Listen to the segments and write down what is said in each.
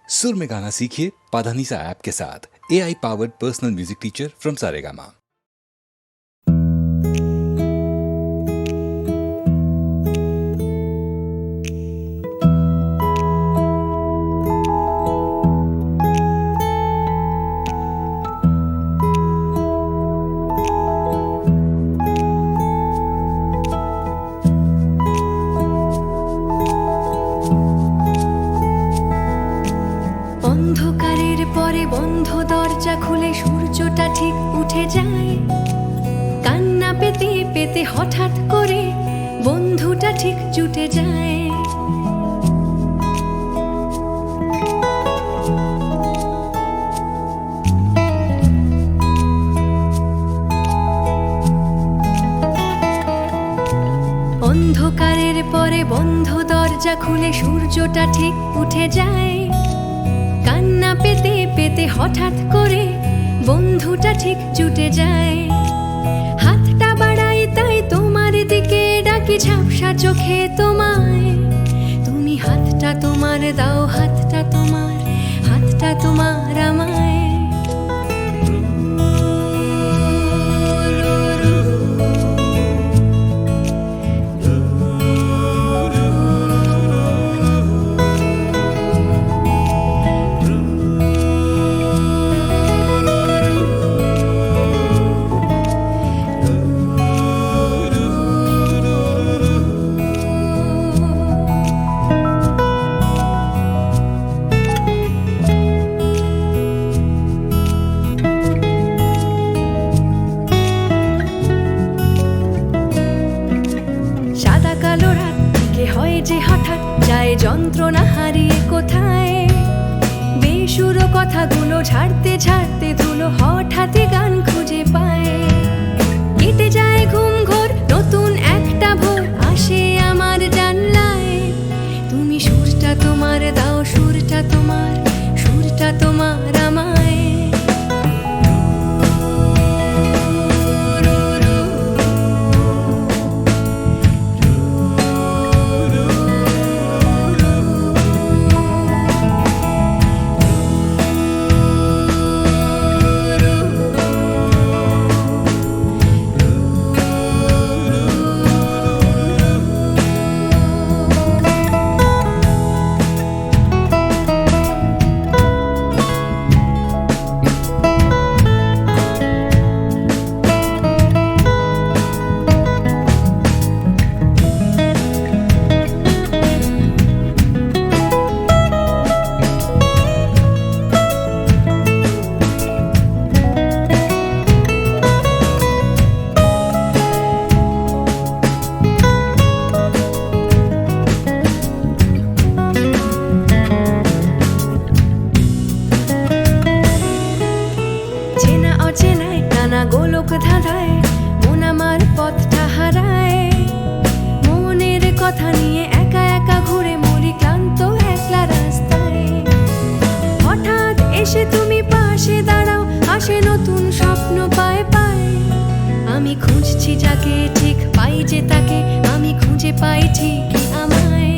सुर में गाना सीखिए पाधानीसा ऐप के साथ। AI powered personal music teacher from Saregama. অন্ধকারের পরে বন্ধ দরজা খুলে সূর্যটা ঠিক উঠে যায়। কান্না পেতে পেতে হঠাৎ করে বন্ধুটা ঠিক জুটে যায়। অন্ধকারের পরে বন্ধ দরজা খুলে সূর্যটা ঠিক উঠে যায়। কান্না পেতে পেতে হঠাৎ করে বন্ধুটা ঠিক জুটে যায়। হাতটা বাড়াই তাই তোমার দিকে ডাকি ঝাপসা চোখে তোমায়। তুমি হাতটা তোমার দাও, হাতটা তোমার, হাতটা তোমার আমায়। সাদা কালো রাত থেকে হয় যে হঠাৎ যায় যন্ত্রণা হারিয়ে কোথায়। বেসুরো কথাগুলো ঝাড়তে ঝাড়তে ধুলো হঠাৎই গান খুঁজে পায়। কেটে যায় ঘুম ঘোর, নতুন একটা ভোর আসে আমার জানলায়। তুমি সুরটা তোমার দাও, সুরটা তোমার, সুরটা তোমার আমায়। অচেনায় নানা গোলক ধাঁধায় মন আমার পথটা হারায়। মনের কথা নিয়ে একা একা ঘুরে মরি ক্লান্ত একলা রাস্তায়। হঠাৎ এসে তুমি পাশে দাঁড়াও, আসে নতুন স্বপ্ন পায় পায়। আমি খুঁজছি যাকে ঠিক পাই যে তাকে, আমি খুঁজে পাই ঠিকই আমায়।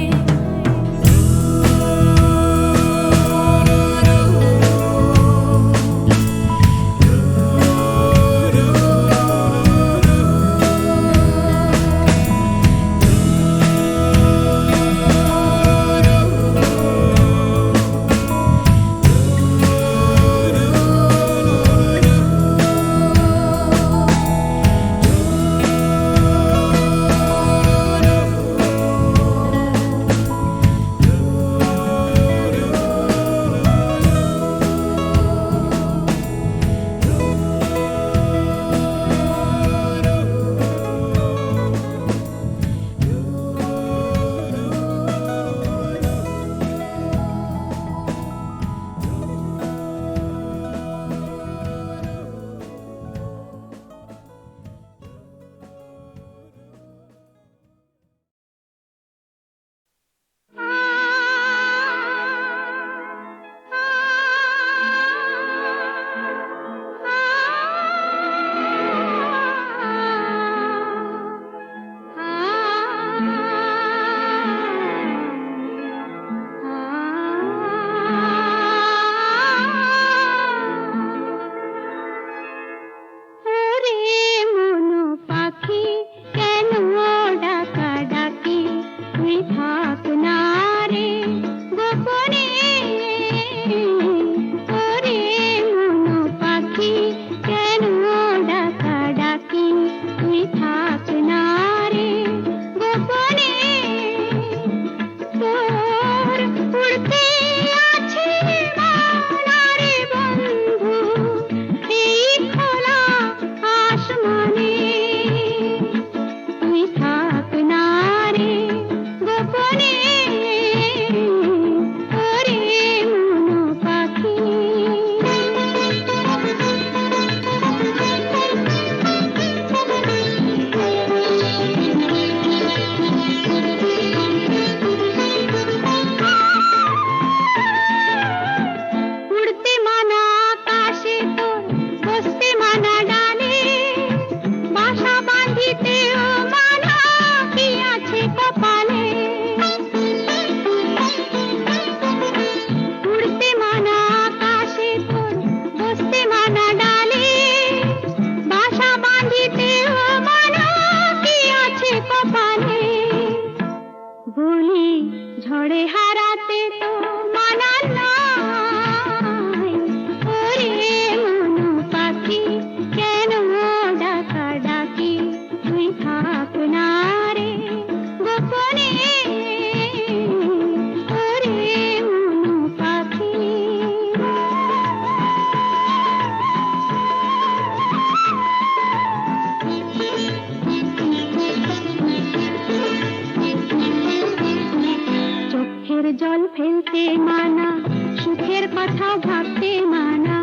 কথা ভাবতে মানা,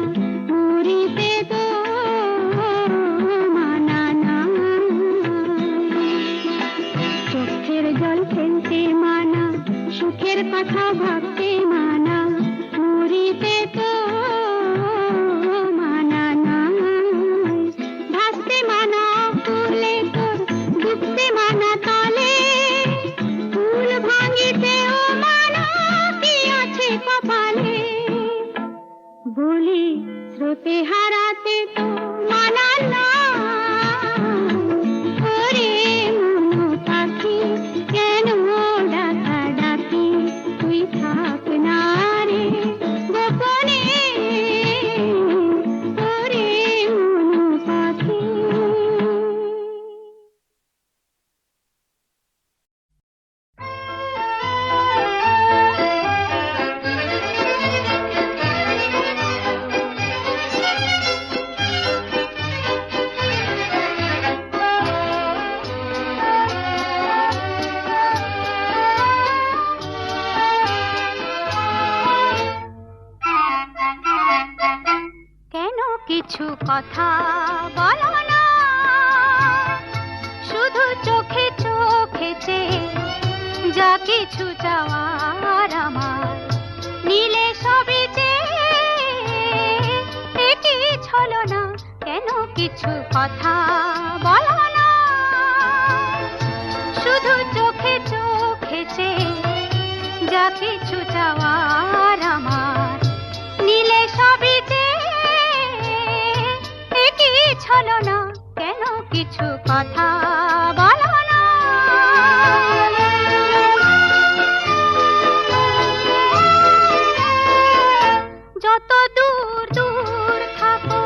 মরিতে তো মানা না। চোখের জল ফেলতে মানা, সুখের কথা ভাবতে মানা, মরিতে তো মানা না। ভাসতে মানা ফুলে তোর, ডুবতে মানা তলে, ফুল ভাঙিতেও মানা, কি আছে কপালে। বলি স্রোতে হারাতে তো মানা না। ওরে মন পাখি কেন ডাকাডাকি, তুই থাক না রে গোপনে। ওরে মন পাখি। কেন কিছু কথা বলো না, শুধু চোখে চোখে চেয়ে যা কিছু চাওয়ার আমার নীলে সবই চেয়ে একই ছলনা। কেন কিছু কথা বলো না, শুধু চোখে চোখে চেয়ে যা কিছু চাওয়ার আমার নীলে সবই একই ছলনা। কেন কিছু কথা বলো না। যত দূর দূর থাকো,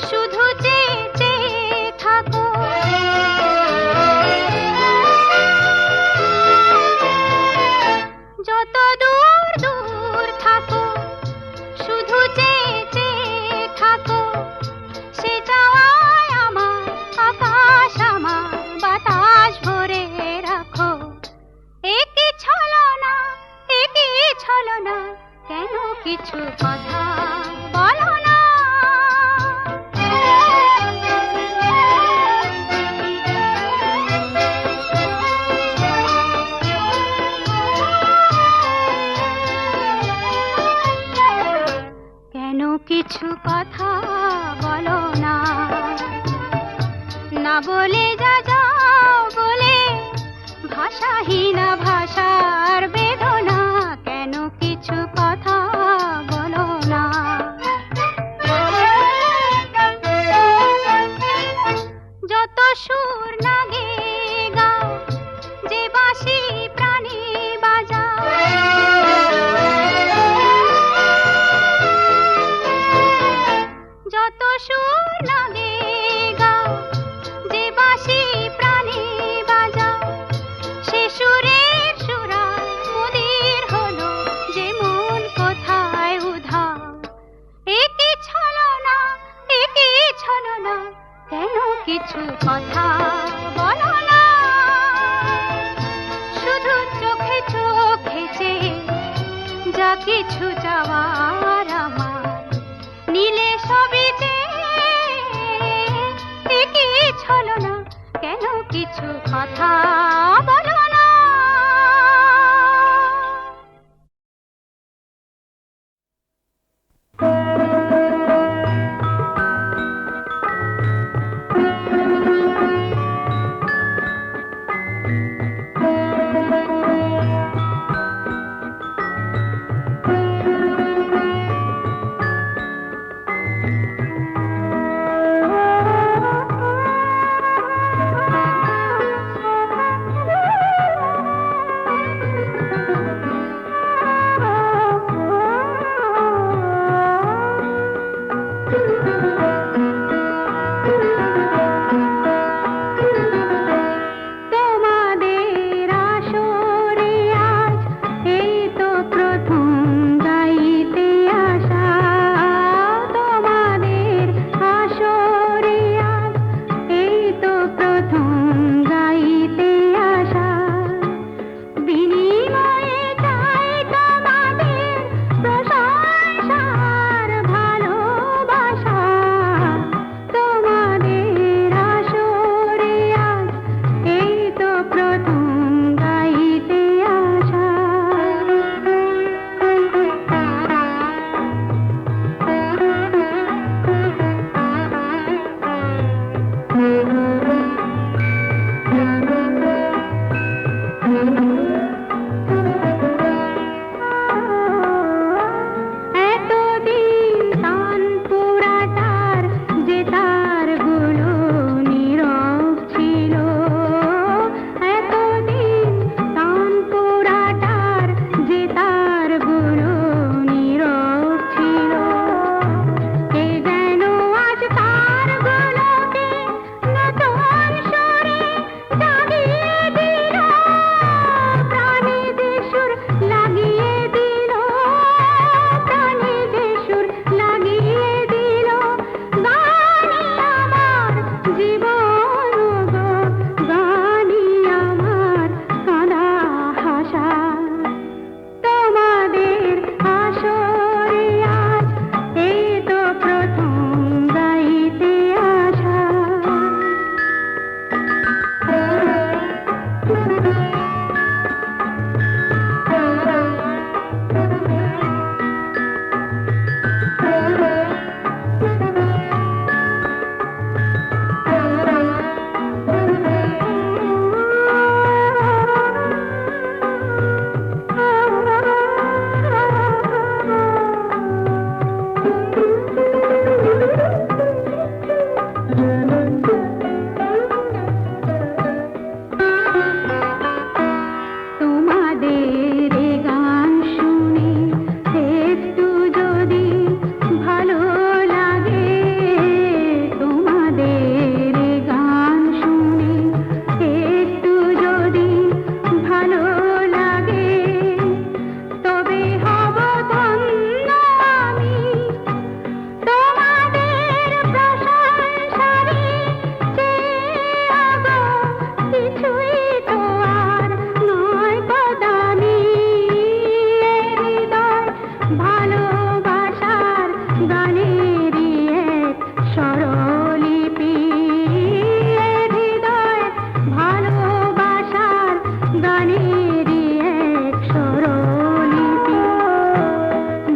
শুধু চেয়ে চেয়ে থাকো। যত দূর দূর থাকো, শুধু চেয়ে চেয়ে থাকো। সে চাওয়ায় আমার আকাশ, আমার বাতাস ভরে রাখো। একই ছলনা, একই ছলনা। কেন কিছু কথা বলো না। কেন কিছু কথা বলো না, না বলে যা যাও বলে ভাষাহীনা ভাষার বেদনা। কেন কিছু কথা বলো না। যত সুর নাগে গাও, যে বাঁশি প্রাণী বাজাও। যত সুর লাগে গাও, যে বাঁশি প্রাণী বাজাও। সে সুরের সুরায় মুদির হলো যে মন কোথায় উধাও। একই ছলনা, একই ছলনা। কেন কিছু কথা বলো না, শুধু চোখে চোখে চেয়ে যা কিছু চাওয়ার আমার নীলে সবই একই ছলনা। কেন কিছু কথা বলো না। ভালোবাসার গানেরই এক স্বরলিপি এ হৃদয় ভালোবাসার গানেরই এক স্বরলিপি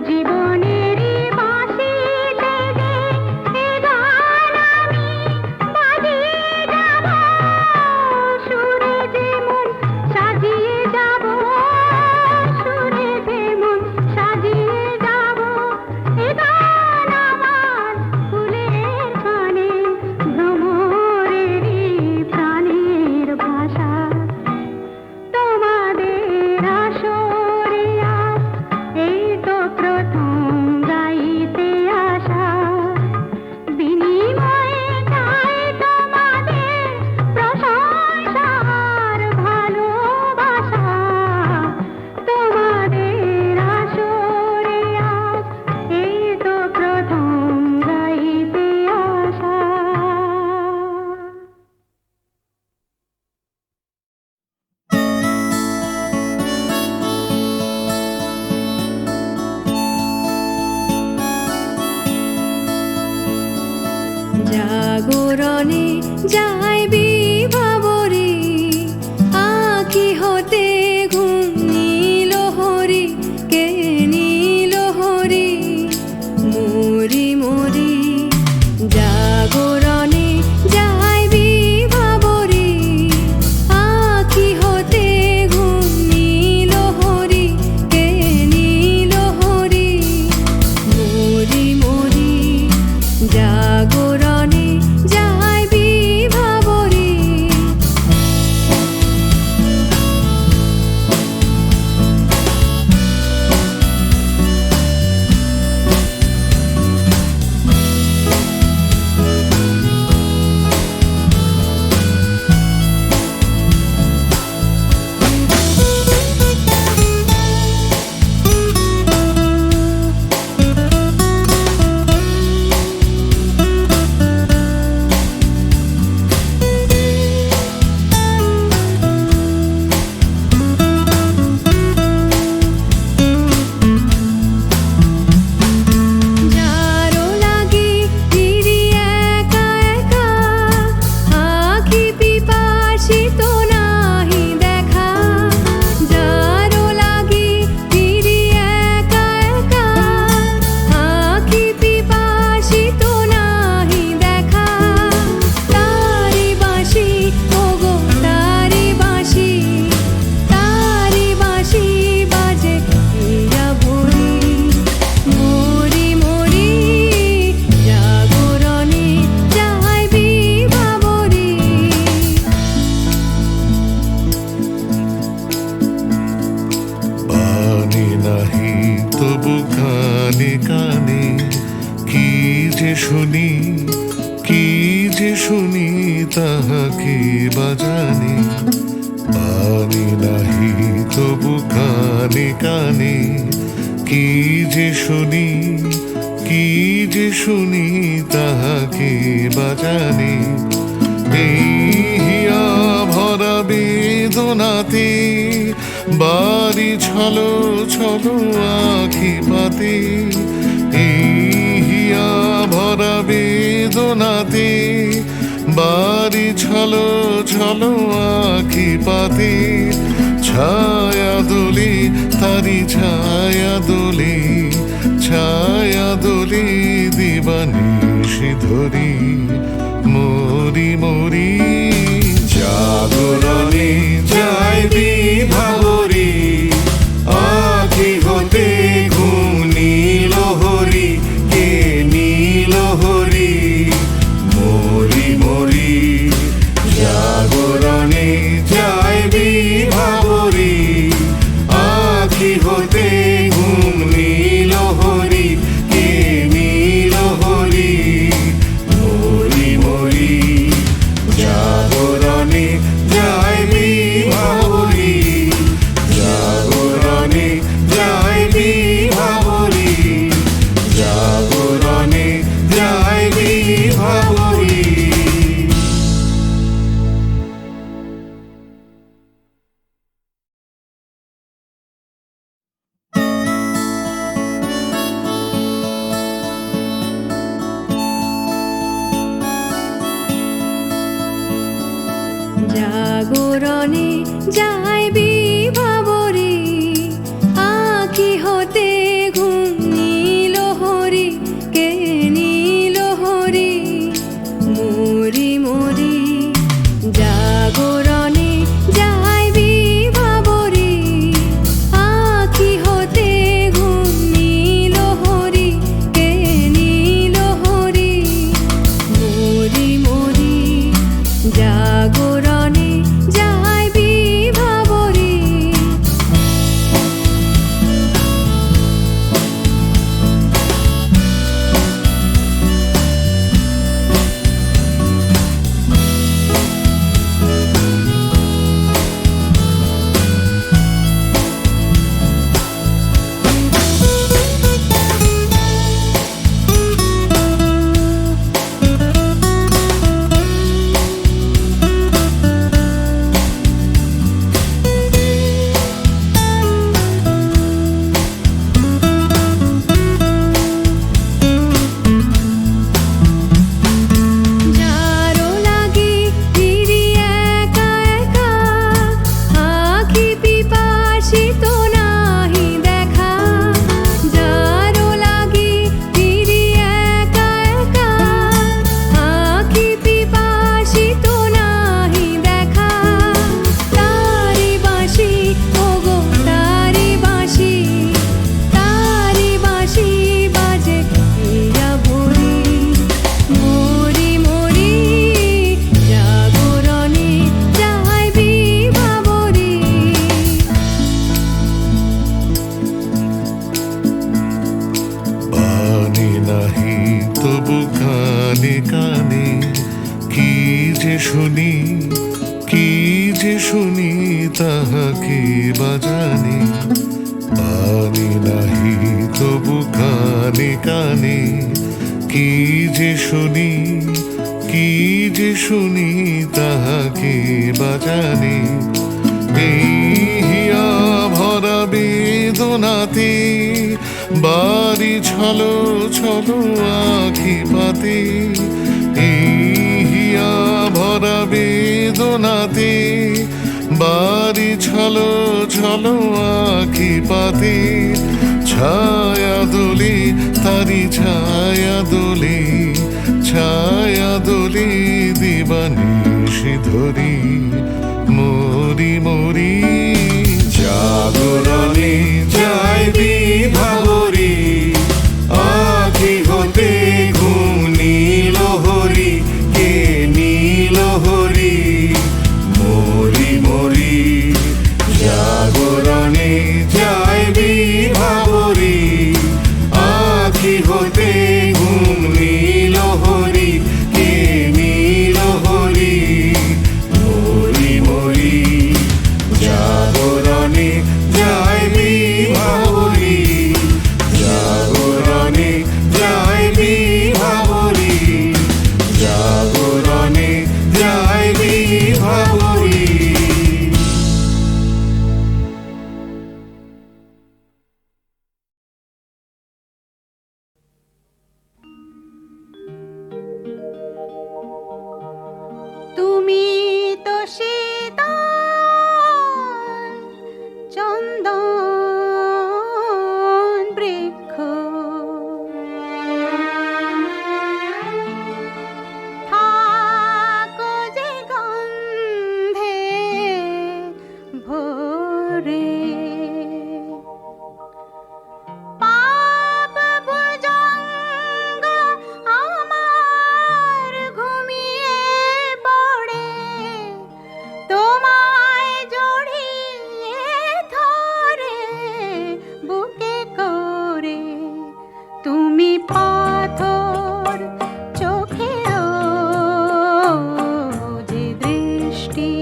জীবনেরই বাঁশিতে যে এ গান আমি বাজিয়ে যাব সুরে যে মন সাজিয়ে যাব সুরে যে মন সাজিয়ে যাব এ গান আমার ফুলের গানে ভ্রমরেরই প্রাণের ভাষা তোমাদের আসরে আজ এই তো প্রথম গাইতে আসা বিনিময়ে চাই তোমাদের প্রশংসার ভালোবাসা তোমাদের আসরে আজ এই তো প্রথম গাইতে আসা জাগরণে যাই বিভাবরে আঁখি হতে ঘুম নীল হরি কে নীল হরি মরি মরি জাগরণে যাই বিভাবরে আঁখি হতে ঘুম নীল হরি কে নীল হরি মরি মরি জাগরণে যাই বিভাবরে যারো লাগি ফিরি একা একা আঁখি পিপাসিত নাহি দেখা যারো লাগি ফিরি একা একা আঁখি পিপাসিত নাহি দেখা তারি বাঁশি ওগো তারি বাঁশি বাজে হীরা ভরি মরি মরি জাগরণে যাই বিভাবরে বাণী নাহি তবু কানে কানে কি যে শুনি তাহাকে বাজানে বাণী নাহি তবু কানে কানে কি যে শুনি তাহাকে বাজানে এই হিয়া ভরা বেদনাতে বাড়ি ছলো ছলো আখি পাতে এই হিয়া ভরা বেদনাতে বাড়ি ছলো ছলো আখি পাতে ছায়া দোলে তারি ছায়া দোলে দিবানিশি ধরি মরি মরি জাগরণে যাই বিভাবরে আখি হতে ঘুম নীল হরি কে নীল হরি মরি মরি জাগরণে যাই বিভাবরে আখি হতে ঘুম নীল হরি কে নীল হরি মরি মরি জাগরণে যাই বিভাবরী, আঁখি হতে ঘুম নীল হরি, কে নীল হরি মরি মরি। জাগরণে যাই বিভাবরী, আঁখি হতে ঘুম নীল হরি, কে নীল হরি মরি মরি। জাগরণে যাই বিভাবরী। যারো লাগি ফিরি একা একা, আঁখি পিপাসিত নাহি দেখা। যারো লাগি ফিরি একা একা, আঁখি পিপাসিত নাহি দেখা। তারি বাঁশি ওগো তারি বাঁশি, তারি বাঁশি বাজে হিয়া ভরি মরি মরি। জাগরণে যাই বিভাবরী। বাণী নাহি তবু কানে কানে, কি যে শুনি কি যে শুনি তাহাকে বাজানে। বাণী নাহি তবু কানে কানে, কি যে শুনি কি যে শুনি তাহাকে বাজানে। এই হিয়া ভরা বেদনাতে বাড়ি ছলো ছলো আঁখি পাতে। এই হিয়া ভরা বেদনাতে বাড়ি ছলো ছলো আঁখি পাতে। ছায়া দোলে তারি ছায়া দোলে, ছায়া দোলে দিবানিশি ধরি মরি মরি। জাগরণে যাই বিভাবরী, আঁখি হতে ঘুম নীল হরি, কে নীল হরি মরি মরি। জাগরণে যাই বিভাবরী, আঁখি হতে ঘুম নীল হরি, কে নীল হরি মরি মরি। জাগরণে যাই বিভাবরী, জাগরণে যাই বিভাবরী, জাগরণে যাই বিভাবরী। তুমি তো শীতল চন্দন বৃক্ষ, থাকো যে গন্ধে ভরে। পাপ ভুজঙ্গ আমার ঘুমিয়ে পড়ে, তোমায় জড়িয়ে ধরে বুকে করে। তুমি পাথর চোখেও যে দৃষ্টি,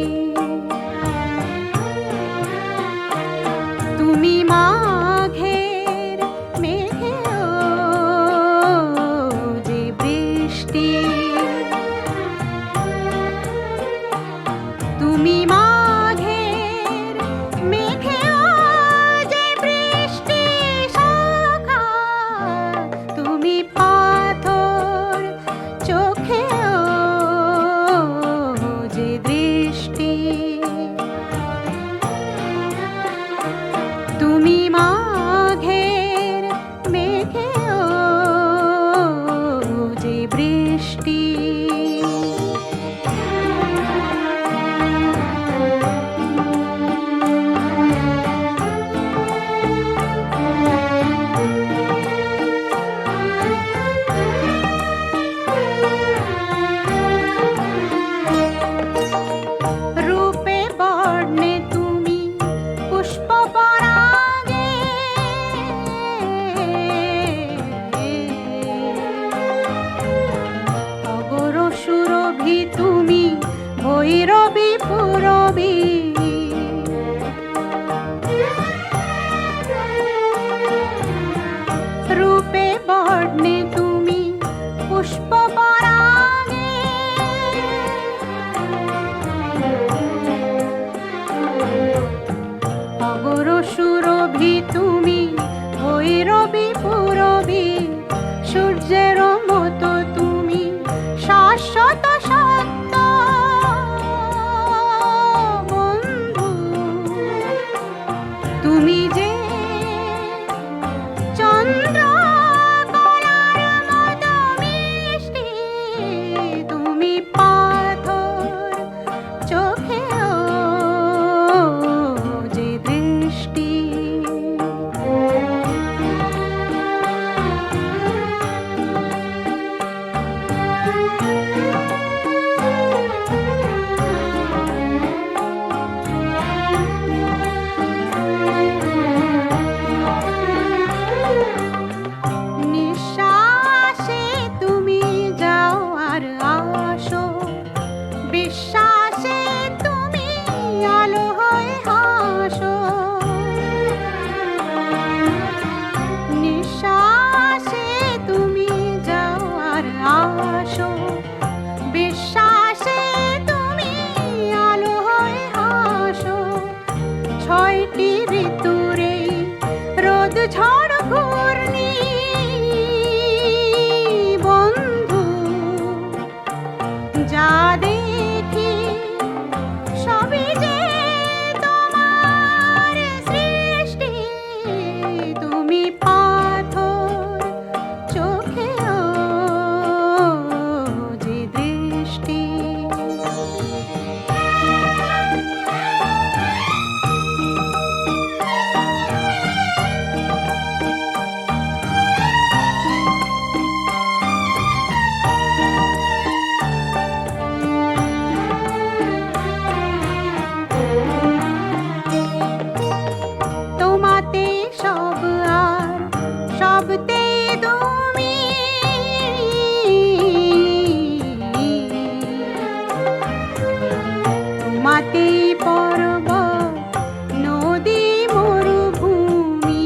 তুমি মাঘের মেঘেও যে বৃষ্টি। তুমি মাঘের মেঘেও যে বৃষ্টি সখা। তুমি পাথর দৃষ্টি। রূপে বর্ণে তুমি পুষ্প পরাগে, অগর সুরভি তুমি ভৈরবী পুরবী। রূপে বর্ণে তুমি পুষ্প পরাগে, অগর সুরভি তুমি ভৈরবী পুরবী। সূর্যের মতো তুমি শাশ্বত সত্য বন্ধু। তুমি যে চন্দ্র কলার মতো মিষ্টি, তুমি পাথর চোখেও যে দৃষ্টি। নিঃশ্বাসে তুমি যাও আর আসো, বিশ্বাসে তুমি আলো হয়ে হাসো। নিঃশ্বাসে তুমি যাও আর আসো, বিশ্বাসে তুমি আলো হয়ে হাসো। ছয়টি ঋতুরে রোদ ঝড় ঘূর্ণি বন্ধু, যা দেখি সবই যে তোমার সৃষ্টি। তুমি পাথর চোখেও যে দৃষ্টি। তোমাতে সব আর সবতে তুমি, তোমাতেই পর্বত নদী মরুভূমি।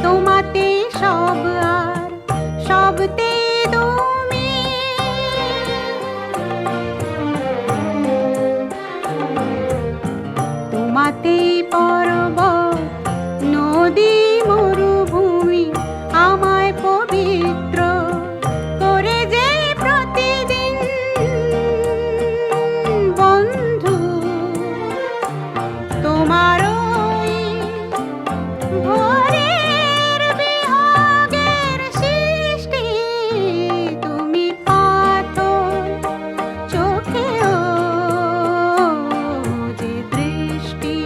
তোমাতে সব আর সবতে তুমি, তোমাতেই পর্বত নদী মরুভূমি। আমায় পবিত্র করে যে প্রতিদিন বন্ধু, তোমার ওই ভোরের বিহাগের সৃষ্টি। তুমি পাথর চোখেও যে দৃষ্টি।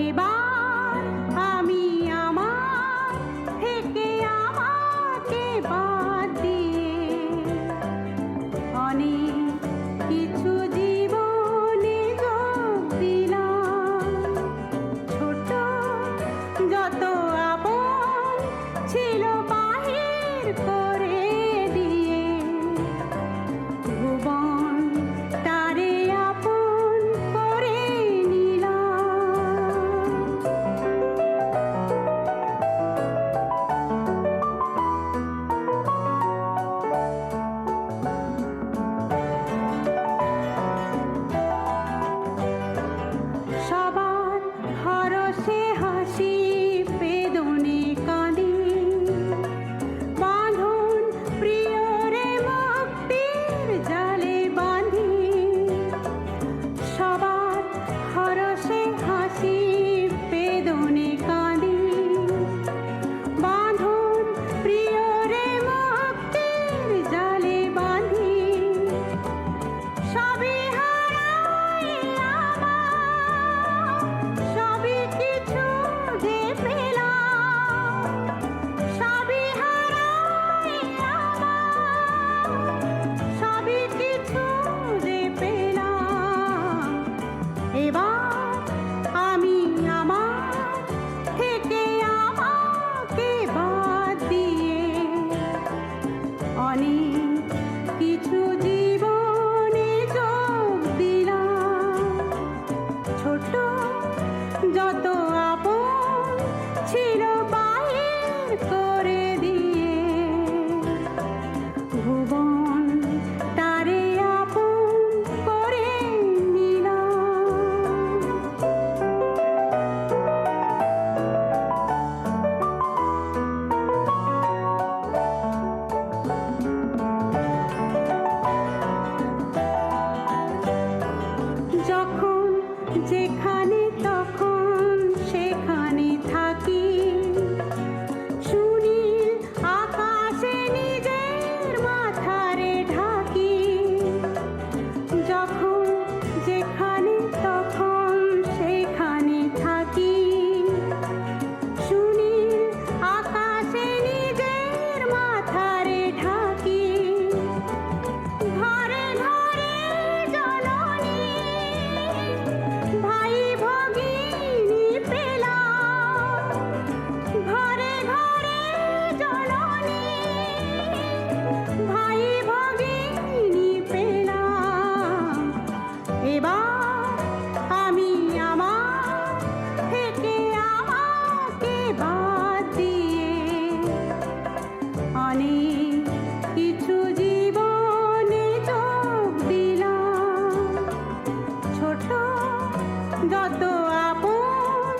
এবার আমি আমার থেকে আমাকে বাদ দিয়ে অনেক কিছু জীবনে যোগ দিলাম। ছোট যত আপন ছিল বাহির করে দিয়ে ভুবন তারে আপন করে নিলাম। সবার হরসে হাসি বেদনে কাঁদি বাঁধন প্রিয়রে মুক্তির জালে বাঁধি। সবার হরসে হাসি বেদনে কাঁদি বাঁধন প্রিয়রে মুক্তির জালে বাঁধি। সবই হারাই আমার, সবই কিছু যে পেলাম। সবই হারাই আমার, সবই কিছু যে পেলাম। এবার আমি আমার থেকে আমাকে বাদ দিয়ে অনেক কিছু জীবনে যোগ দিলাম। ছোট যত আপন ছিল বাহির করে দিয়ে ভুবন তারে আপন করে নিলাম। যখন যেখানে তখন সেখানে থাকি শুনি আকাশে নিজের মাথারে ঢাকি। যখন যেখানে তখন সেখানে থাকি শুনি আকাশে নিজের মাথারে ঢাকি। ঘরে ঘরে জননী ভাই ভগিনী পেলাম। ঘরে ঘরে জননী ভাই ভগিনী পেলাম। এবার আমি আমার থেকে আমাকে বাদ দিয়ে অনেক কিছু জীবনে যোগ দিলাম। ছোট যত আপন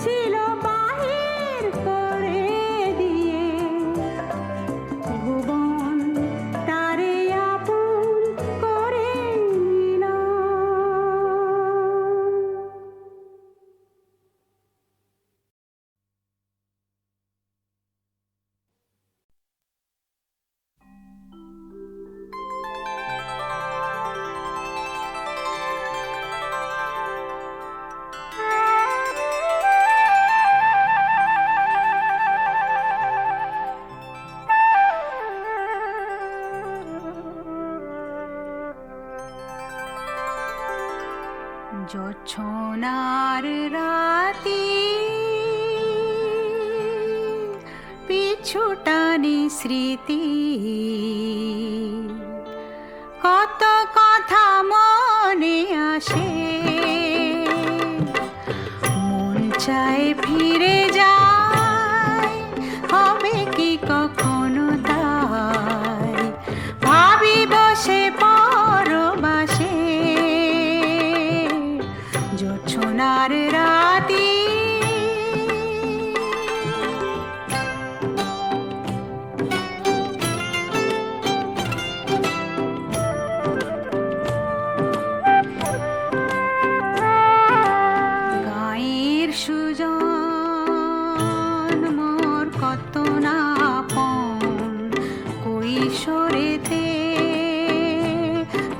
ছিল বাহির করে দিয়ে ভুবন তারে আপন করে নিলাম। জোছনার রাতি পিছুটানি স্মৃতি কত কথা মনে আসে। মন চায় ফিরে যায় হবে কি কখনো তাই ভাবি বসে পরবাসে। জোছনার রাতি গায়ের সুজন মোর কত না আপন কৈশোরেতে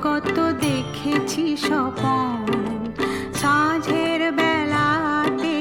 কত দেখেছি স্বপন সাঁঝের বেলাতে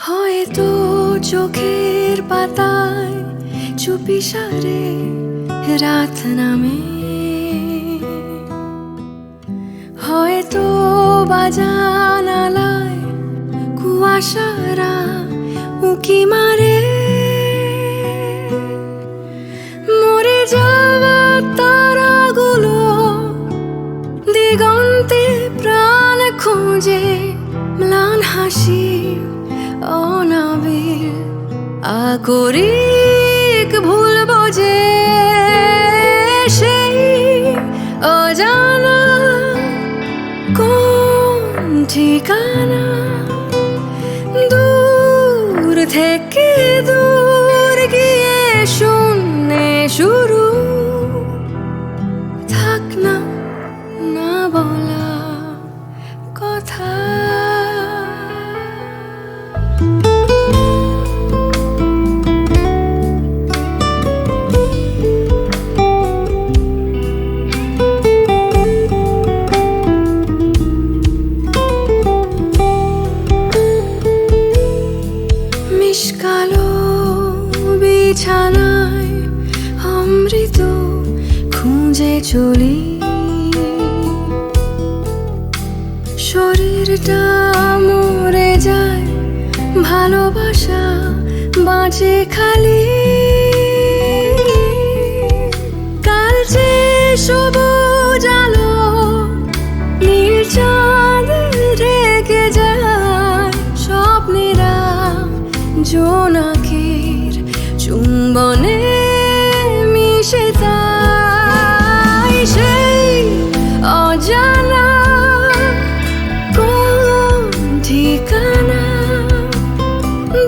হয়তো চোখের পাতায় চুপি সারে রাত নামে, হয়তো বাজানালায় কুয়াশারা উকি মারে, মরে যাওয়া তারাগুলো দিগন্তে প্রাণ খোঁজে, ম্লান হাসি অনাবিল আকরিক ভুলব যে সেই অজানা কোন ঠিকানা, দূর থেকে দূর গিয়ে শূন্যে শুরু, থাক না না বলা কথা। মিশকালো বিছানায় অমৃত খুঁজে চলি, শরীরটা মরে যায়, ভালোবাসা বাঁচে খালি, কাল যে সবুজ আলো নীল চাঁদ রেখে যায়, স্বপ্নেরা জোনাকির চুম্বনে মিশে তাই সেই অজানা কোন ঠিকানা,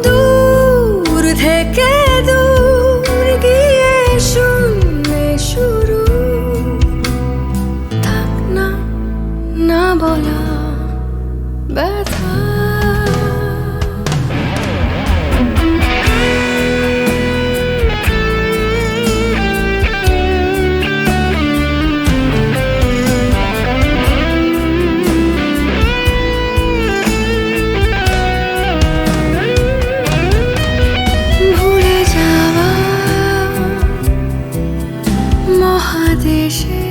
দূর থেকে দূর গিয়ে শূন্যে শুরু, থাক না না বলা ব্যথা। ভুলে যাওয়া মহাদেশে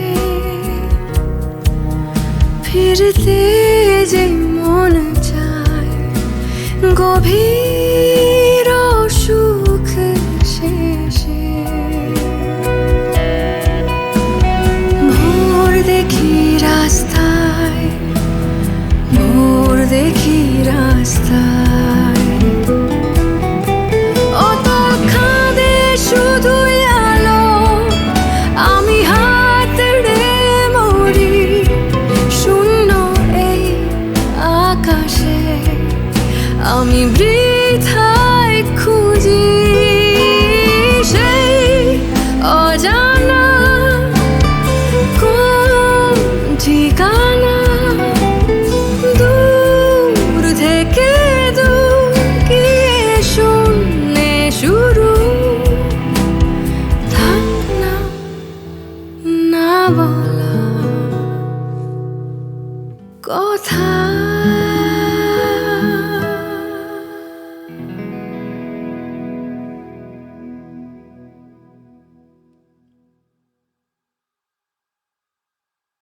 ফিরতে যে মন চায়, গভীর সুখ শেষে ভোর দেখি রাস্তায়, ভোর দেখি রাস্তায়, অত খাদে শুধুই আলো, আমি হাতড়ে মরি শূন্য এই আকাশে, আমি বৃথায় খুঁজি সেই অজানা কোন ঠিকানা, দূর থেকে দূর গিয়ে শূন্যে শুরু, থাক না না বলা কথা।